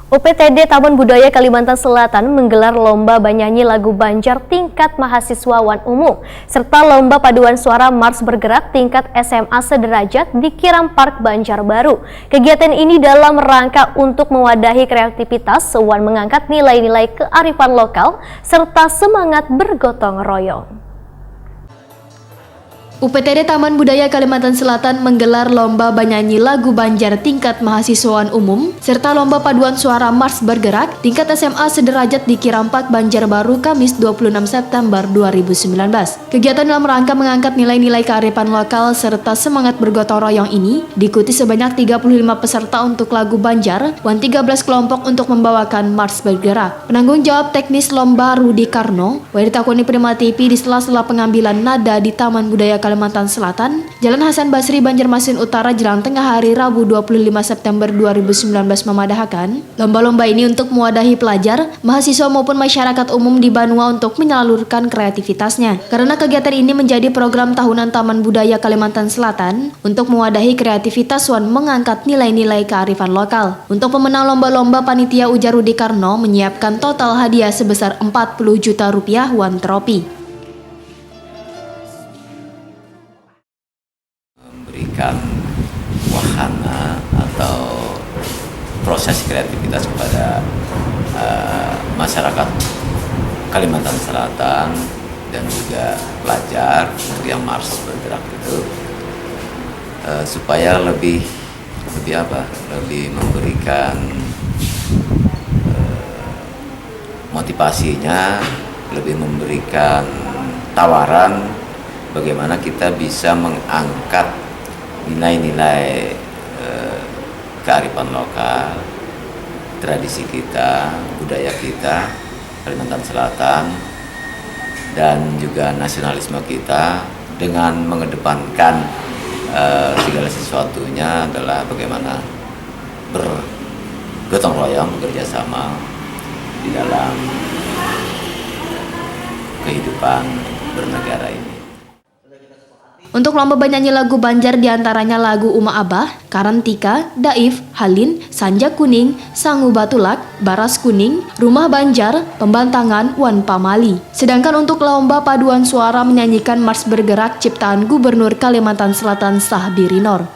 UPTD Taman Budaya Kalimantan Selatan menggelar lomba bernyanyi lagu Banjar tingkat mahasiswawan umum serta lomba paduan suara Mars Bergerak tingkat SMA sederajat di Kiram Park Banjarbaru. Kegiatan ini dalam rangka untuk mewadahi kreativitas sewan mengangkat nilai-nilai kearifan lokal serta semangat bergotong royong. UPTD Taman Budaya Kalimantan Selatan menggelar lomba bernyanyi lagu Banjar tingkat mahasiswaan umum serta lomba paduan suara Mars Bergerak tingkat SMA sederajat di Kiram Park Banjarbaru Kamis 26 September 2019. Kegiatan dalam rangka mengangkat nilai-nilai kearifan lokal serta semangat bergotong royong ini diikuti sebanyak 35 peserta untuk lagu Banjar dan 13 kelompok untuk membawakan Mars Bergerak. Penanggung jawab teknis lomba Rudi Karno ditakoni Prima TV di sela-sela pengambilan nada di Taman Budaya Kalimantan Selatan, Jalan Hasan Basri, Banjarmasin Utara, jelang tengah hari Rabu 25 September 2019 memadahkan lomba-lomba ini untuk mewadahi pelajar, mahasiswa maupun masyarakat umum di Banua untuk menyalurkan kreativitasnya. Karena kegiatan ini menjadi program tahunan Taman Budaya Kalimantan Selatan untuk mewadahi kreativitas dan mengangkat nilai-nilai kearifan lokal. Untuk pemenang lomba-lomba, panitia ujar Rudi Karno menyiapkan total hadiah sebesar 40 juta rupiah wan tropi. Memberikan wahana atau proses kreativitas kepada masyarakat Kalimantan Selatan dan juga pelajar untuk yang Mars Bergerak itu supaya lebih memberikan motivasinya, lebih memberikan tawaran bagaimana kita bisa mengangkat nilai-nilai kearifan lokal, tradisi kita, budaya kita, Kalimantan Selatan, dan juga nasionalisme kita dengan mengedepankan segala sesuatunya adalah bagaimana bergotong royong, bekerja sama di dalam kehidupan bernegara ini. Untuk lomba bernyanyi lagu Banjar diantaranya lagu Uma Abah, Karantika, Daif, Halin, Sanja Kuning, Sangu Batulak, Baras Kuning, Rumah Banjar, Pembantangan, Wan Pamali. Sedangkan untuk lomba paduan suara menyanyikan Mars Bergerak ciptaan Gubernur Kalimantan Selatan Sahbirinor.